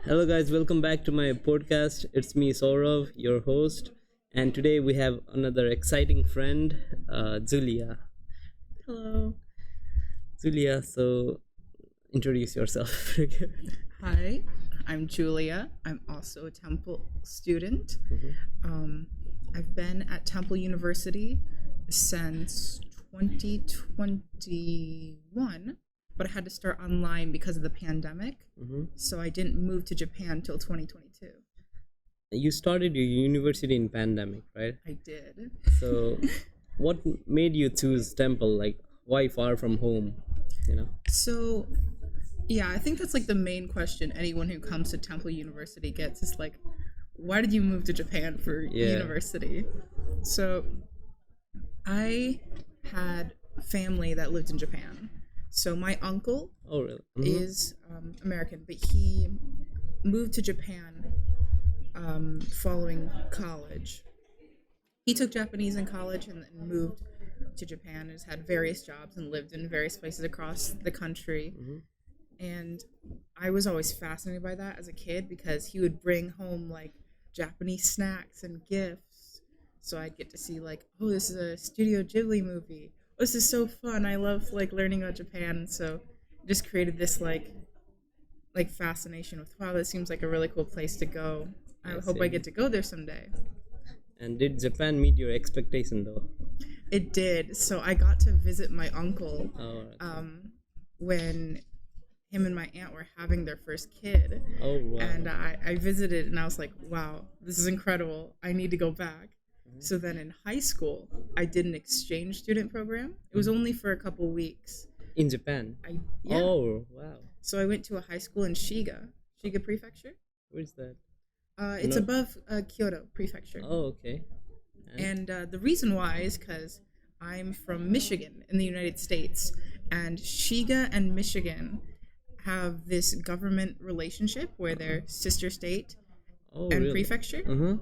Hello, guys. Welcome back to my podcast. It's me, Saurav, your host, and today we have another exciting friend, Julia. Hello. Julia, so introduce yourself. Hi, I'm Julia. I'm also a Temple student. I've been at Temple University since 2021, but I had to start online because of the pandemic. So I didn't move to Japan till 2022. You started your university in pandemic, right? I did. So, what made you choose Temple? Like, why far from home? You know. So, yeah, I think that's like the main question anyone who comes to Temple University gets is like, why did you move to Japan for university? So, I had family that lived in Japan. So my uncle is American, but he moved to Japan following college. He took Japanese in college and then moved to Japan and has had various jobs and lived in various places across the country. And I was always fascinated by that as a kid because he would bring home like Japanese snacks and gifts. So I'd get to see like, oh, this is a Studio Ghibli movie. This is so fun. I love like learning about Japan. So it just created this like fascination with, wow, this seems like a really cool place to go. I hope I get to go there someday. And did Japan meet your expectation though? It did. So I got to visit my uncle when him and my aunt were having their first kid. Oh, wow. And I visited and I was like, wow, this is incredible. I need to go back. So then in high school, I did an exchange student program. It was only for a couple weeks. In Japan? Oh, wow. So I went to a high school in Shiga Prefecture. Where's that? It's above Kyoto Prefecture. Oh, okay. And the reason why is because I'm from Michigan in the United States. And Shiga and Michigan have this government relationship where they're sister state and really? prefecture.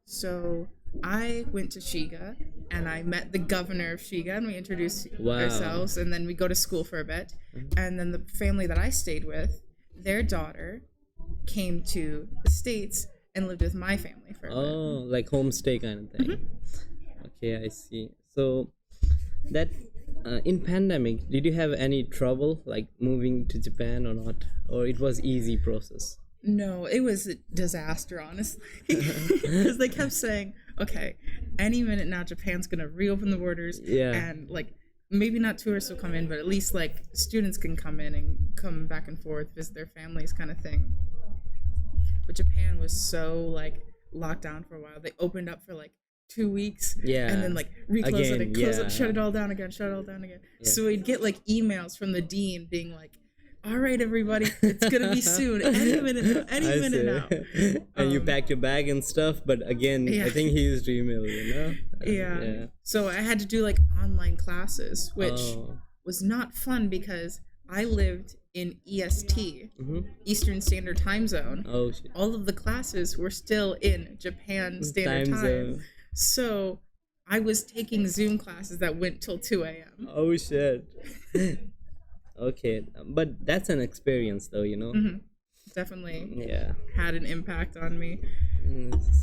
So I went to Shiga and I met the governor of Shiga and we introduced ourselves, and then we go to school for a bit. And then the family that I stayed with, their daughter came to the States and lived with my family for a bit. Oh, like homestay kind of thing. Okay, I see. So that in pandemic, did you have any trouble like moving to Japan or not? Or it was easy process? No, it was a disaster, honestly. Because they kept saying, okay, any minute now Japan's going to reopen the borders. And like maybe not tourists will come in, but at least like students can come in and come back and forth, visit their families kind of thing. But Japan was so like locked down for a while. They opened up for like 2 weeks and then like reclose it and close it, shut it all down again. So we'd get like emails from the dean being like, all right, everybody, it's gonna be soon. Any minute now. And you packed your bag and stuff, but again, I think he used email, you know? Yeah. So I had to do like online classes, which was not fun because I lived in EST, Eastern Standard Time Zone. Oh, shit. All of the classes were still in Japan Standard Time. So I was taking Zoom classes that went till 2 a.m. Oh, shit. Okay, but that's an experience though, you know. Definitely had an impact on me.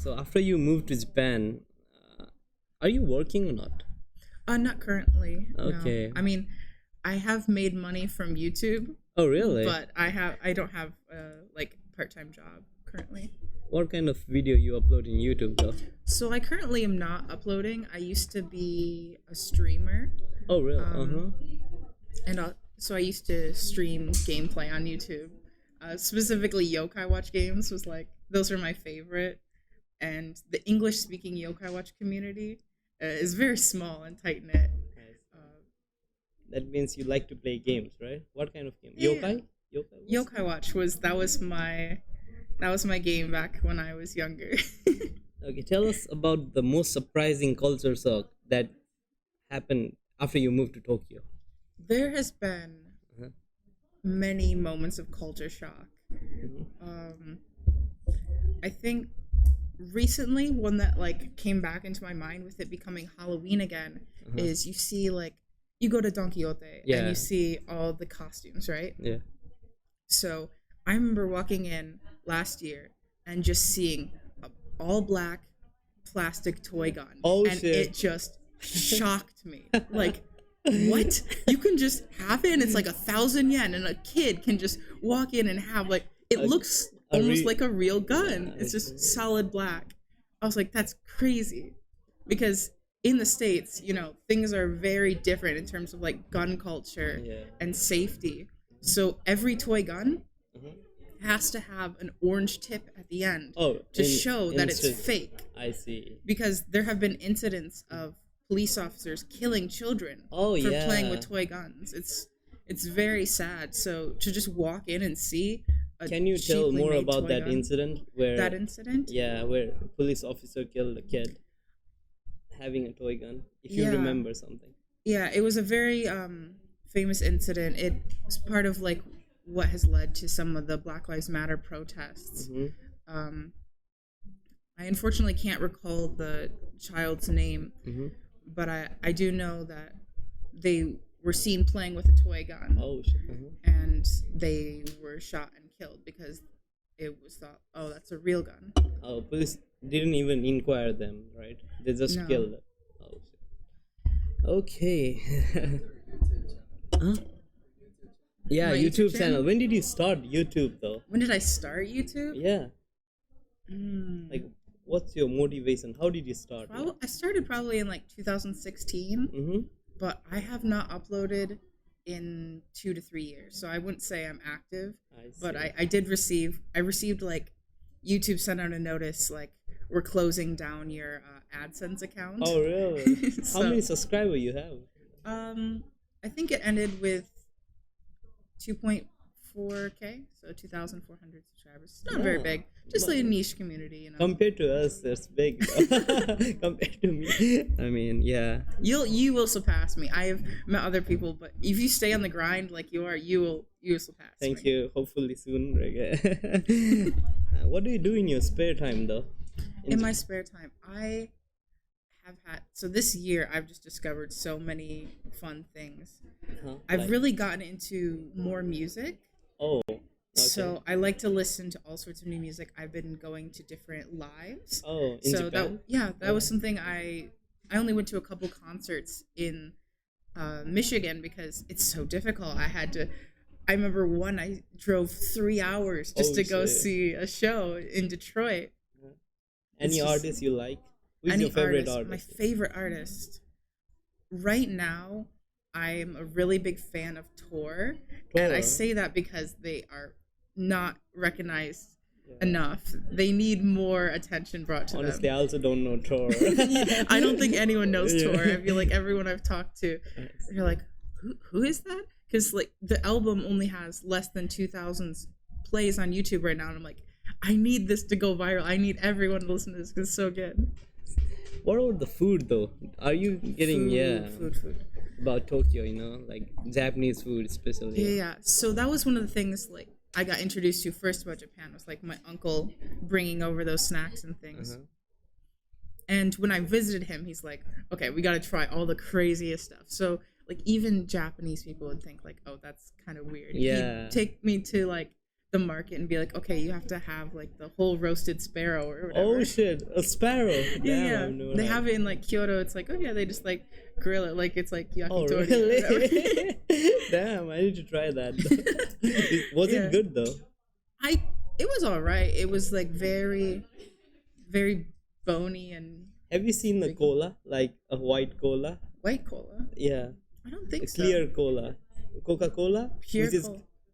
So after you moved to Japan, are you working or not? Not currently. Okay. No. I mean, I have made money from YouTube. Oh, really? But I don't have like part-time job currently. What kind of video you upload in YouTube though? So I currently am not uploading. I used to be a streamer. Oh, really? And so I used to stream gameplay on YouTube. Specifically Yokai Watch games was like, those are my favorite. And the English-speaking Yokai Watch community is very small and tight-knit. That means you like to play games, right? What kind of game? Yeah. Yokai Watch was my game back when I was younger. Okay, tell us about the most surprising culture shock that happened after you moved to Tokyo. There has been many moments of culture shock. I think recently one that like came back into my mind with it becoming Halloween again is you see like you go to Don Quixote and you see all the costumes, right? Yeah. So I remember walking in last year and just seeing a all black plastic toy gun. Oh, and shit. it just shocked me. Like, what? You can just have it and it's like 1,000 yen and a kid can just walk in and have like, it looks almost like a real gun. It's just solid black. I was like, that's crazy. Because in the States, you know, things are very different in terms of like gun culture and safety. So every toy gun has to have an orange tip at the end to show that it's fake. I see. Because there have been incidents of police officers killing children for playing with toy guns. It's very sad. So to just walk in and see can you tell more about that incident where that incident? Yeah, where a police officer killed a kid having a toy gun, if you remember something. Yeah, it was a very famous incident. It was part of like what has led to some of the Black Lives Matter protests. I unfortunately can't recall the child's name, but I do know that they were seen playing with a toy gun. Oh shit. And they were shot and killed because it was thought, oh, that's a real gun. Oh, police didn't even inquire them, right? They just killed it. Oh shit. Okay. Huh? Yeah, My YouTube channel. When did you start YouTube though? When did I start YouTube? Yeah. Like, what's your motivation? How did you start? I started probably in like 2016, but I have not uploaded in 2 to 3 years. So I wouldn't say I'm active, but I received like YouTube sent out a notice like we're closing down your AdSense account. Oh really? How many subscribers you have? I think it ended with 2.4K, so 2,400 subscribers. It's not very big, just like a niche community, you know. Compared to us, that's big. Compared to me, I mean, yeah. You will surpass me. I have met other people, but if you stay on the grind like you are, you will surpass. Thank you. Hopefully soon. What do you do in your spare time, though? In my spare time, I have had, so this year I've just discovered so many fun things. I've really gotten into more music. Oh, okay. So I like to listen to all sorts of new music. I've been going to different lives. Oh, in Japan? That was something I only went to a couple concerts in Michigan because it's so difficult. I remember one, I drove 3 hours just to go see a show in Detroit. Any artist you like? Who's your favorite artist? My favorite artist right now, I'm a really big fan of Tor. And I say that because they are not recognized enough. They need more attention brought to them. Honestly, I also don't know Tor. I don't think anyone knows Tor. I feel like everyone I've talked to, they're like, who is that? Because like the album only has less than 2,000 plays on YouTube right now, and I'm like, I need this to go viral. I need everyone to listen to this because it's so good. What about the food though? Are you getting food about Tokyo? You know, like Japanese food especially. Yeah. So that was one of the things like I got introduced to first about Japan was like my uncle bringing over those snacks and things. And when I visited him, he's like, okay, we got to try all the craziest stuff. So like even Japanese people would think like, oh, that's kind of weird. Yeah. He'd take me to like the market and be like, okay, you have to have like the whole roasted sparrow or whatever. Oh shit, a sparrow. Yeah. They have it in like Kyoto. It's like, oh yeah, they just like grill it like it's like yakitori. Oh really? Damn, I need to try that. Was it good though? It was all right. It was like very, very bony and. Have you seen the cola, like a white cola? White cola? Yeah. I don't think so. Clear cola, Coca-Cola, Pure which is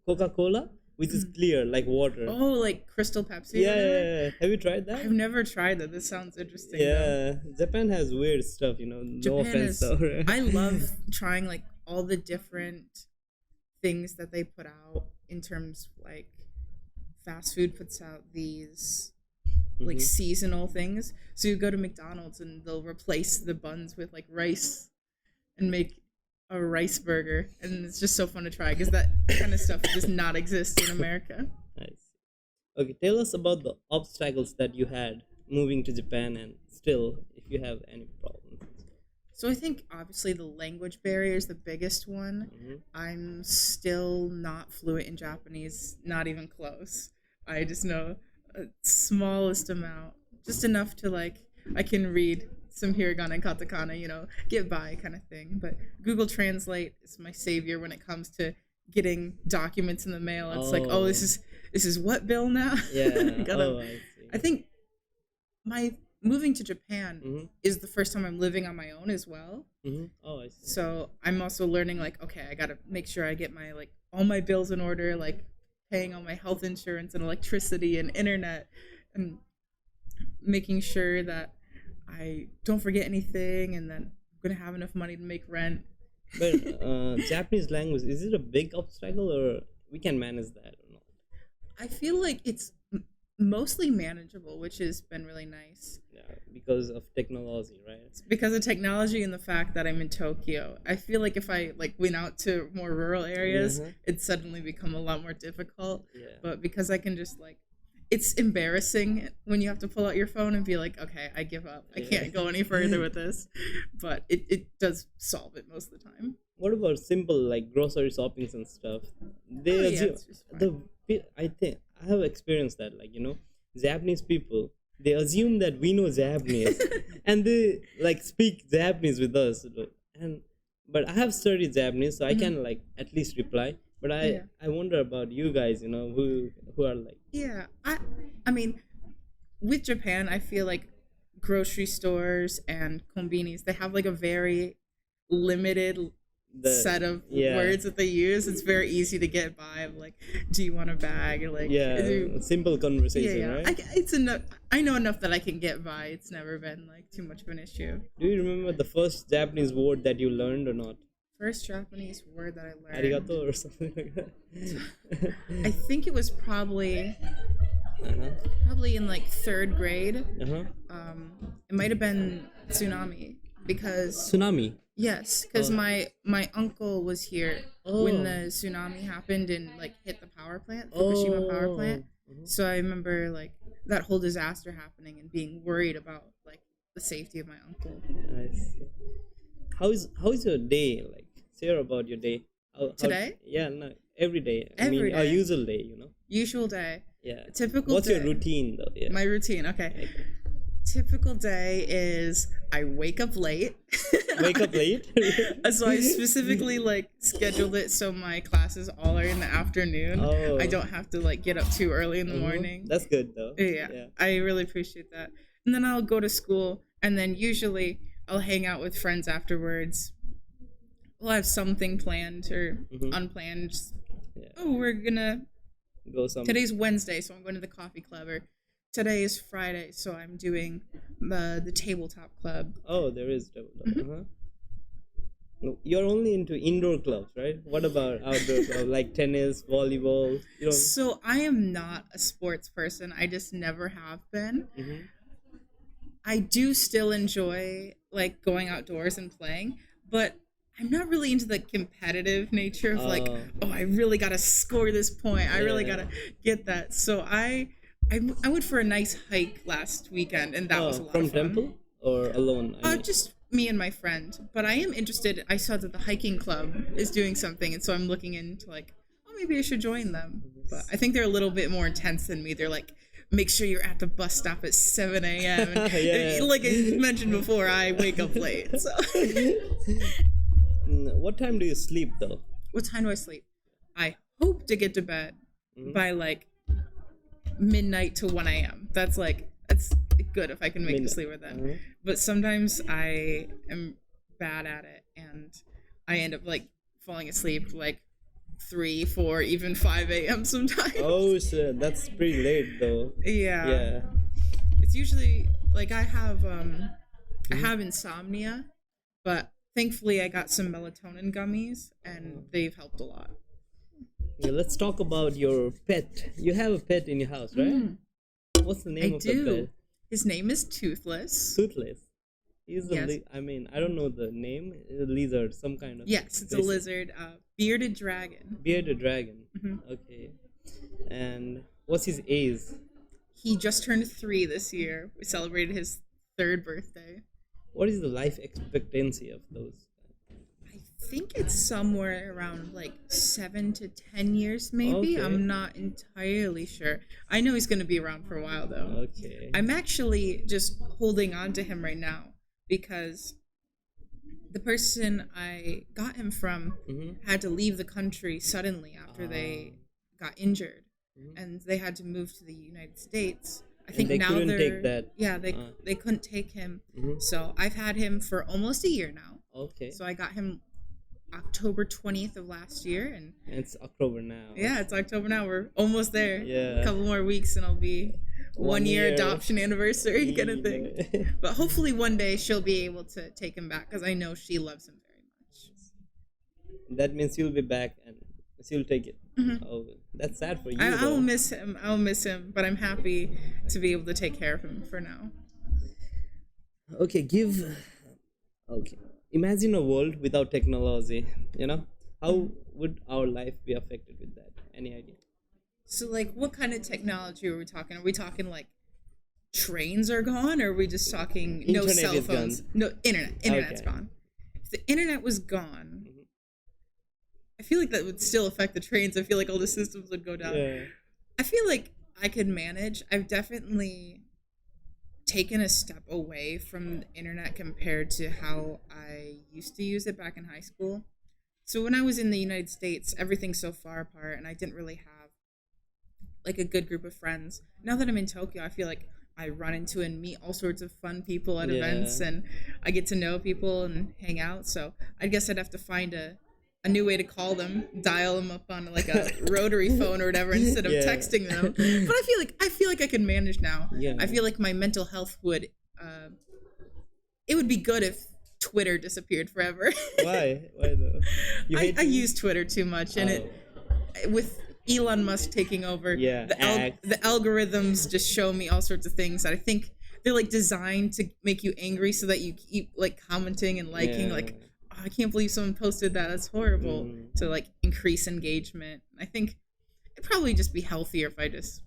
Coca-Cola, which is clear like water. Oh, like Crystal Pepsi. Yeah. Have you tried that? I've never tried that. This sounds interesting. Yeah, though. Japan has weird stuff, you know. No offense, though. I love trying like all the different things that they put out in terms of, like fast food puts out these like seasonal things. So you go to McDonald's and they'll replace the buns with like rice and make a rice burger, and it's just so fun to try because that kind of stuff does not exist in America. Nice. Okay, tell us about the obstacles that you had moving to Japan, and still, if you have any problems. So I think obviously the language barrier is the biggest one. I'm still not fluent in Japanese, not even close. I just know a smallest amount, just enough to like I can read some hiragana and katakana, get by kind of thing. But Google Translate is my savior when it comes to getting documents in the mail. It's like, oh, this is what bill now? Yeah. Gotta, I see. I think my moving to Japan is the first time I'm living on my own as well. Oh, I see. So I'm also learning like, okay, I gotta make sure I get my like all my bills in order, like paying all my health insurance and electricity and internet, and making sure that I don't forget anything, and then I'm gonna have enough money to make rent. But Japanese language, is it a big obstacle, or we can manage that or not? I feel like it's mostly manageable, which has been really nice. Yeah, because of technology, right? Because of technology and the fact that I'm in Tokyo. I feel like if I like went out to more rural areas, it'd suddenly become a lot more difficult. Yeah. But because I can just like, it's embarrassing when you have to pull out your phone and be like, okay, I give up. I can't go any further with this. But it does solve it most of the time. What about simple like grocery shoppings and stuff? They I think I have experienced that, like, Japanese people, they assume that we know Japanese and they like speak Japanese with us. But I have studied Japanese, so I can like at least reply. But I wonder about you guys, who are like. Yeah, I mean, with Japan, I feel like grocery stores and konbinis, they have like a very limited set of words that they use. It's very easy to get by. Of like, do you want a bag? Or like, simple conversation, right? It's enough. I know enough that I can get by. It's never been like too much of an issue. Do you remember the first Japanese word that you learned or not? First Japanese word that I learned. Arigato or something like that. I think it was probably in like third grade. It might have been tsunami because tsunami. Yes, because my uncle was here when the tsunami happened and like hit the power plant, Fukushima power plant. So I remember like that whole disaster happening and being worried about like the safety of my uncle. Nice. How is your day like? Share about your day. Today? No, every day. Every day. A usual day, Usual day. Yeah. Typical What's day. your routine though? Yeah. My routine, okay. Typical day is I wake up late. Wake up late? So I specifically like scheduled it so my classes all are in the afternoon. Oh. I don't have to like get up too early in the morning. That's good though. Yeah, I really appreciate that. And then I'll go to school, and then usually I'll hang out with friends afterwards. We'll have something planned or unplanned. Just, we're gonna go somewhere. Today's Wednesday, so I'm going to the coffee club. Or today is Friday, so I'm doing the tabletop club. Oh, there is tabletop. You're only into indoor clubs, right? What about outdoor clubs like tennis, volleyball? So I am not a sports person. I just never have been. I do still enjoy like going outdoors and playing, but I'm not really into the competitive nature of like, I really gotta score this point. I really gotta get that. So I went for a nice hike last weekend, and that was a lot of fun. From temple or alone? Just me and my friend. But I am interested. I saw that the hiking club is doing something, and so I'm looking into like, maybe I should join them. But I think they're a little bit more intense than me. They're like, make sure you're at the bus stop at 7 a.m. And like I mentioned before, I wake up late. So. What time do you sleep though? What time do I sleep? I hope to get to bed by like midnight to 1 a.m. That's good if I can make the sleeper then. But sometimes I am bad at it and I end up like falling asleep like 3, 4, even 5 a.m. sometimes. Oh, so that's pretty late though. Yeah. It's usually like I have insomnia, but thankfully I got some melatonin gummies and they've helped a lot. Yeah, let's talk about your pet. You have a pet in your house, right? What's the name of the pet? His name is Toothless. Toothless. He's I don't know the name. A lizard, some kind of. Yes, it's a lizard. Bearded dragon. Bearded dragon. Okay. And what's his age? He just turned 3 this year. We celebrated his 3rd birthday. What is the life expectancy of those? I think it's somewhere around like 7 to 10 years, maybe. Okay. I'm not entirely sure. I know he's going to be around for a while, though. Okay. I'm actually just holding on to him right now because the person I got him from had to leave the country suddenly after they got injured, and they had to move to the United States. I think they now couldn't they're take that. yeah they couldn't take him, so I've had him for almost a year now. Okay. So I got him October 20th of last year, and It's October now. yeah, it's October now. We're almost there. Yeah. A couple more weeks, and it'll be 1 year year. adoption anniversary kind of thing. But hopefully one day she'll be able to take him back because I know she loves him very much. That means you'll be back and she'll take it. Oh, that's sad for you. I though. will miss him. I'll miss him, but I'm happy to be able to take care of him for now. Okay, imagine a world without technology, how would our life be affected with that? Any idea? So, like, what kind of technology are we talking? Are we talking like trains are gone, or are we just talking no Internet cell is phones? gone. No, internet's Okay. gone. If the internet was gone, I feel like that would still affect the trains. I feel like all the systems would go down. Yeah. I feel like I could manage. I've definitely taken a step away from the internet compared to how I used to use it back in high school. So when I was in the United States, everything's so far apart, and I didn't really have like a good group of friends. Now that I'm in Tokyo, I feel like I run into and meet all sorts of fun people at events, and I get to know people and hang out. So I guess I'd have to find a new way to call them, dial them up on like a rotary phone or whatever instead of texting them. But I feel like I can manage now. Yeah. I feel like my mental health would it would be good if Twitter disappeared forever. Why though? I use Twitter too much, and it with Elon Musk taking over, the algorithms just show me all sorts of things that I think they're like designed to make you angry so that you keep like commenting and liking like, oh, I can't believe someone posted that, that's horrible, to like increase engagement. I think it'd probably just be healthier if I just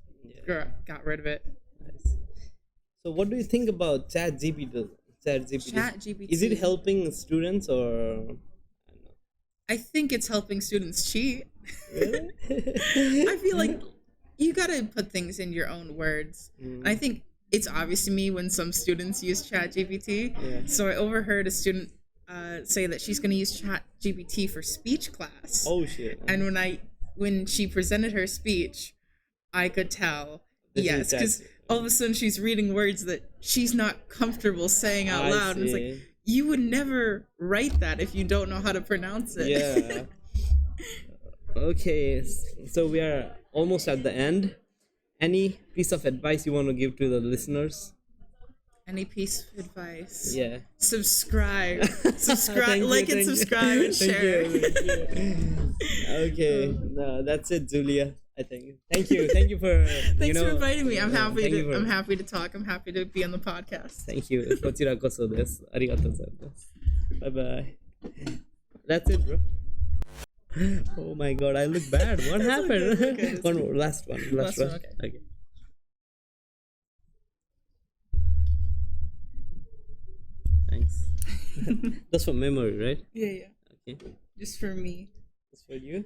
got rid of it. Nice. So what do you think about ChatGPT? Is it helping students or I don't know? I think it's helping students cheat. Really? I feel like you gotta put things in your own words. I think it's obvious to me when some students use ChatGPT. So I overheard a student say that she's going to use ChatGPT for speech class. Oh shit! And when she presented her speech, I could tell. Yes, because all of a sudden she's reading words that she's not comfortable saying out loud, and it's like, you would never write that if you don't know how to pronounce it. Yeah. Okay, so we are almost at the end. Any piece of advice you want to give to the listeners? Any piece of advice? Yeah. Subscribe, Thank like you, and thank you. subscribe and share. Thank you. Okay, no, that's it, Julia. I think. Thank you for. Thanks for inviting me. I'm happy for- happy to talk. I'm happy to be on the podcast. Thank you. こちらこそです。ありがとうございます。Bye bye. That's it, bro. Oh my god, I look bad. What happened? Okay. One more, last one. Last one, okay. Thanks. That's for memory, right? Yeah. Okay. Just for me. That's for you.